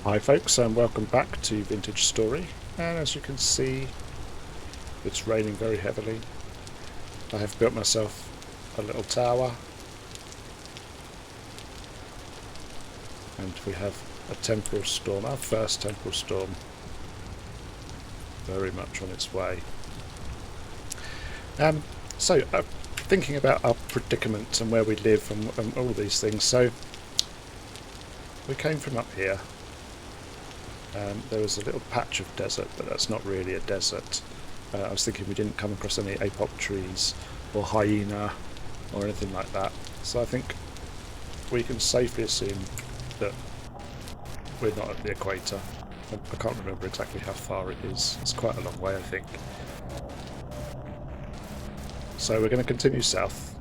Hi folks, and welcome back to Vintage Story. And as you can see, it's raining very heavily. I have built myself a little tower, and we have a temporal storm, our first temporal storm, very much on its way. Thinking about our predicament and where we live and all these things. So we came from up here. There was a little patch of desert, but that's not really a desert. I was thinking we didn't come across any apop trees or hyena or anything like that. So I think we can safely assume that we're not at the equator. I can't remember exactly how far it is. It's quite a long way, I think. So we're going to continue south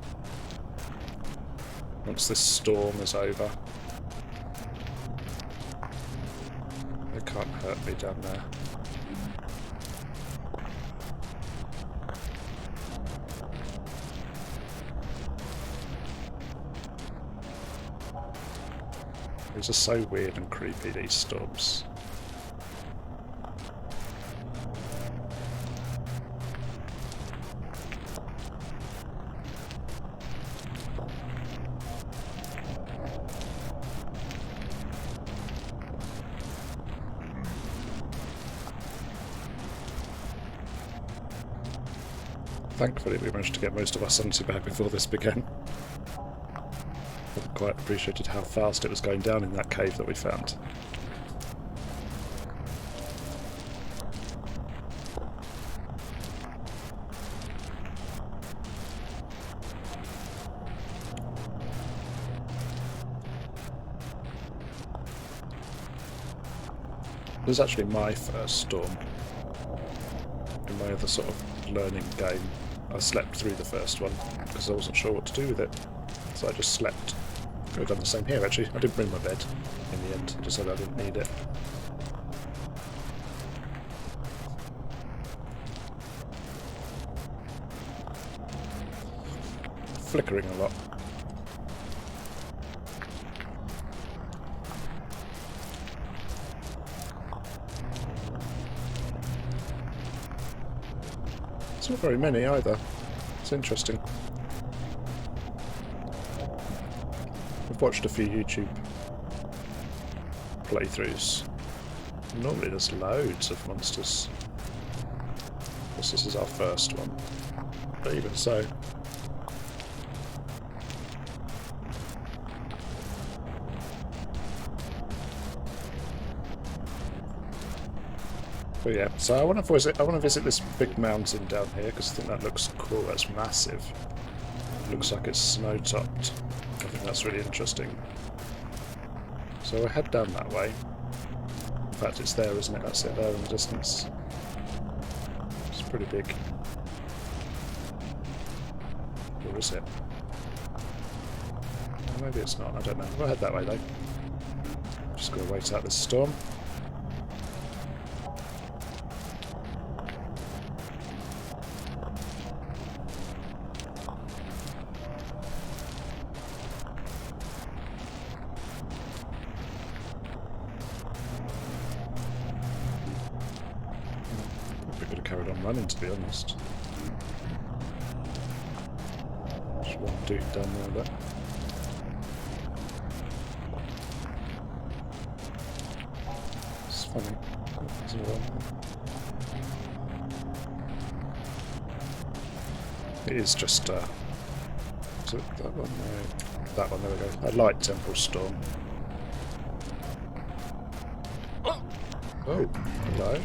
once this storm is over. They can't hurt me down there. These are so weird and creepy, these storms. Thankfully we managed to get most of our sanity back before this began. I hadn't quite appreciated how fast it was going down in that cave that we found. It was actually my first storm in my other sort of learning game. I slept through the first one because I wasn't sure what to do with it, so I just slept. Could have done the same here actually. I didn't bring my bed in the end, I just said I didn't need it. Flickering a lot. It's not very many either. It's interesting. I've watched a few YouTube playthroughs. Normally there's loads of monsters. This is our first one. But even so. But yeah, so I want to visit this big mountain down here because I think that looks cool. That's massive. Looks like it's snow-topped. I think that's really interesting. So we'll head down that way. In fact, it's there, isn't it? That's it there in the distance. It's pretty big. Or is it? Well, maybe it's not. I don't know. We'll head that way though. Just gotta wait out this storm. Carried on running, to be honest. There's one dude down there, but it's funny. There's another one. It is just is it that one? No, that one. There we go. A light temporal storm. Oh, hello.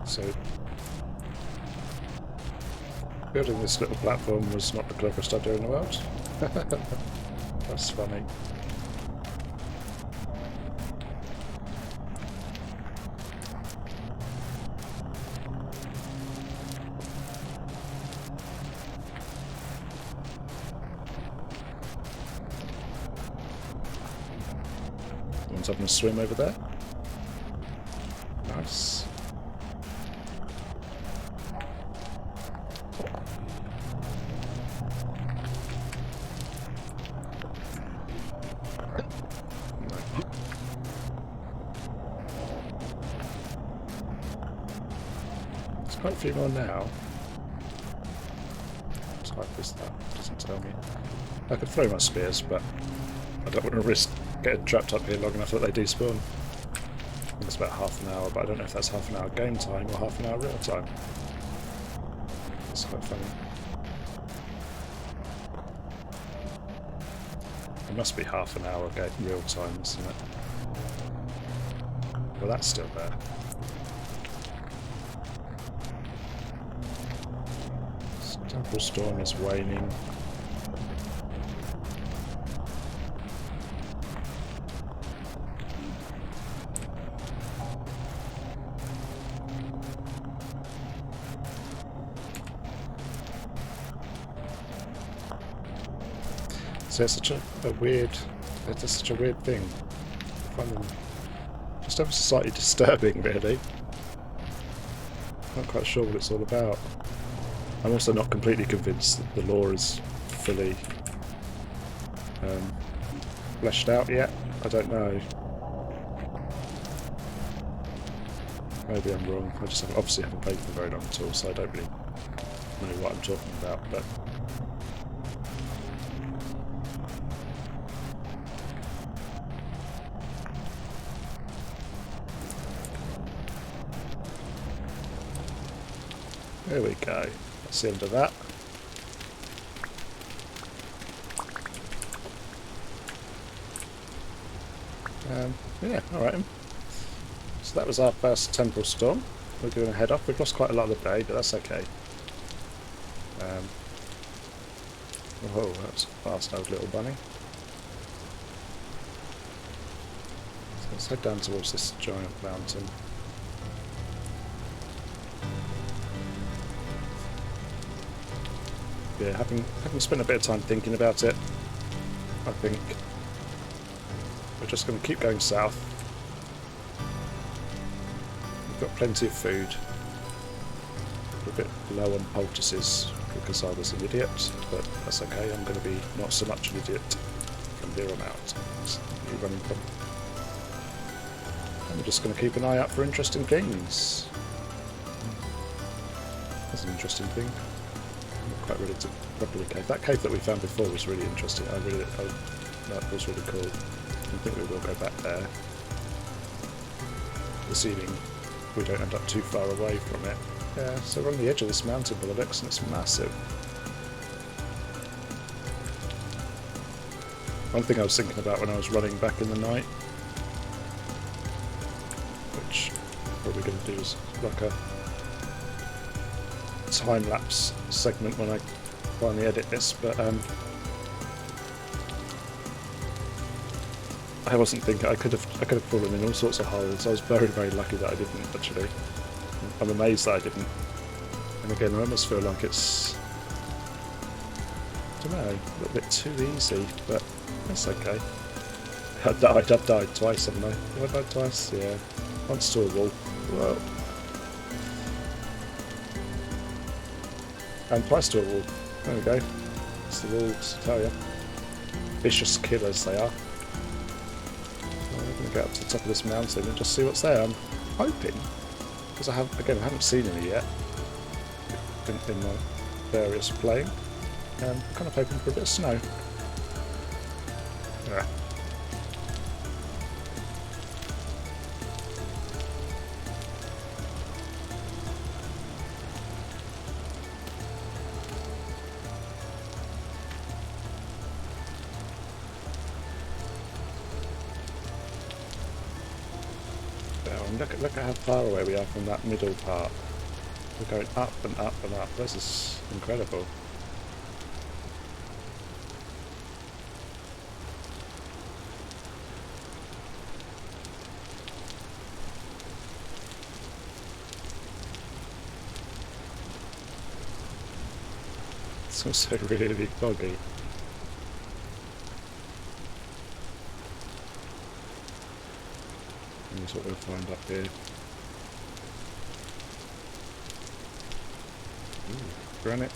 So, building this little platform was not the cleverest idea in the world. That's funny. One's having a swim over there. Nice. quite a few more now. What type is that? Doesn't tell me. I could throw my spears, but I don't want to risk getting trapped up here long enough that they despawn. I think it's about half an hour, but I don't know if that's half an hour game time or half an hour real time. It's quite funny. It must be half an hour real time, isn't it? Well, that's still there. Temple storm is waning. So it's such a weird, it's just such a weird thing. I find them just ever slightly disturbing, really. I'm not quite sure what it's all about. I'm also not completely convinced that the lore is fully fleshed out yet. I don't know. Maybe I'm wrong. I just obviously haven't played for very long at all, so I don't really know what I'm talking about. But there we go. That's the end of that. Yeah, alright. So that was our first temple storm. We're going to head off. We've lost quite a lot of the day, but that's okay. Oh, that's a fast old little bunny. So let's head down towards this giant mountain. Yeah, having spent a bit of time thinking about it, I think we're just going to keep going south. We've got plenty of food. We're a bit low on poultices because I was an idiot, but that's okay. I'm going to be not so much an idiot from here on out. That's where you're running from. And we're just going to keep an eye out for interesting things. That's an interesting thing. Quite ready to properly cave. That cave that we found before was really interesting. That was really cool. I think we will go back there. Assuming we don't end up too far away from it. Yeah, so we're on the edge of this mountain by the looks, and it's massive. One thing I was thinking about when I was running back in the night, which what we're going to do is like a time-lapse segment when I finally edit this, but I wasn't thinking. I could have fallen in all sorts of holes. I was very, very lucky that I didn't, actually. I'm amazed that I didn't. And again, I almost feel like it's, I don't know, a little bit too easy, but that's okay. I've died twice, haven't I? Have I died twice? Yeah. Once to a wall. Well. And twice to a wall. There we go. It's the walls, I tell you. Vicious killers they are. So we're going to get up to the top of this mountain and just see what's there. I'm hoping, because I haven't seen any yet in my various playing. I'm kind of hoping for a bit of snow. Yeah. Look at how far away we are from that middle part. We're going up and up and up. This is incredible. It's also really boggy. That's what we'll find up here. Ooh, granite.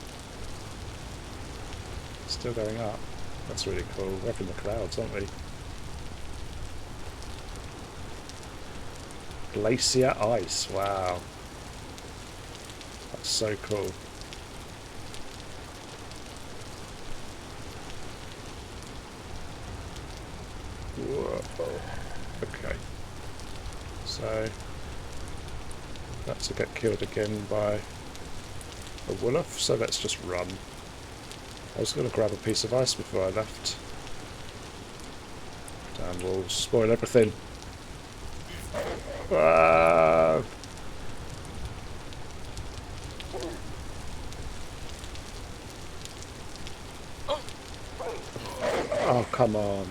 Still going up. That's really cool. We're up in the clouds, aren't we? Glacier ice. Wow. That's so cool. Whoa. Okay. So that's to get killed again by a wolf, so let's just run. I was going to grab a piece of ice before I left. Damn wolves, spoil everything. Ah! Oh, come on.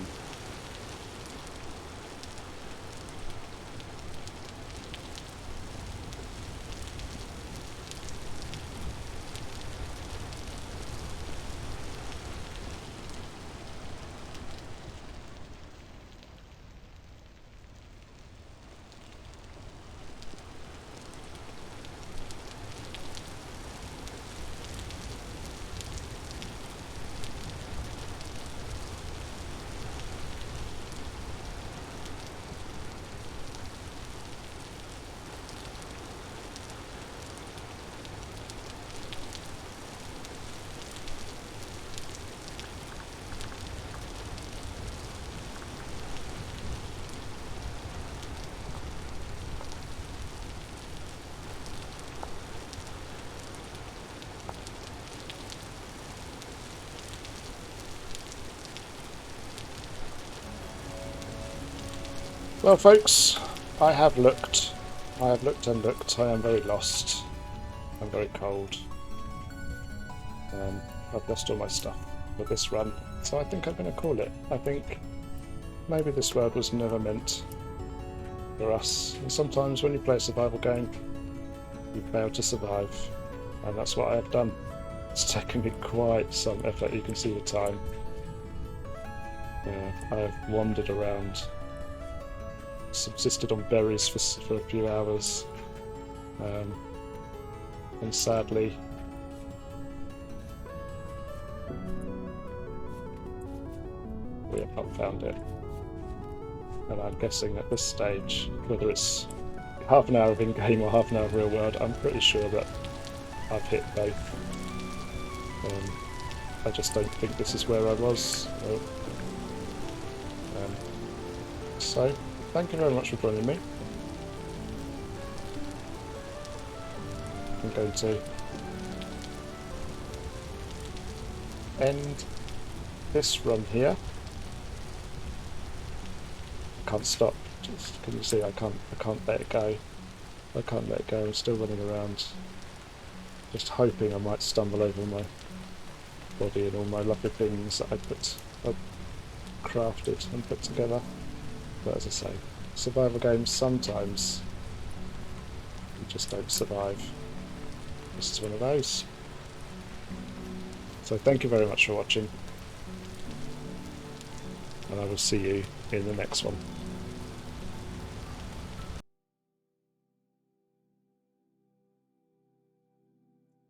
Well, folks, I have looked. I have looked and looked. I am very lost. I'm very cold. I've lost all my stuff for this run, so I think I'm going to call it. I think maybe this world was never meant for us. And sometimes when you play a survival game, you fail to survive, and that's what I have done. It's taken me quite some effort. You can see the time. I have wandered around, subsisted on berries for a few hours, and sadly we have not found it. And I'm guessing at this stage, whether it's half an hour of in-game or half an hour of real world, I'm pretty sure that I've hit both. I just don't think this is where I was. So thank you very much for joining me. I'm going to end this run here. I can't stop. Just, can you see? I can't let it go. I can't let it go. I'm still running around, just hoping I might stumble over my body and all my lovely things that I crafted and put together. But as I say, survival games, sometimes you just don't survive. This is one of those. So thank you very much for watching, and I will see you in the next one.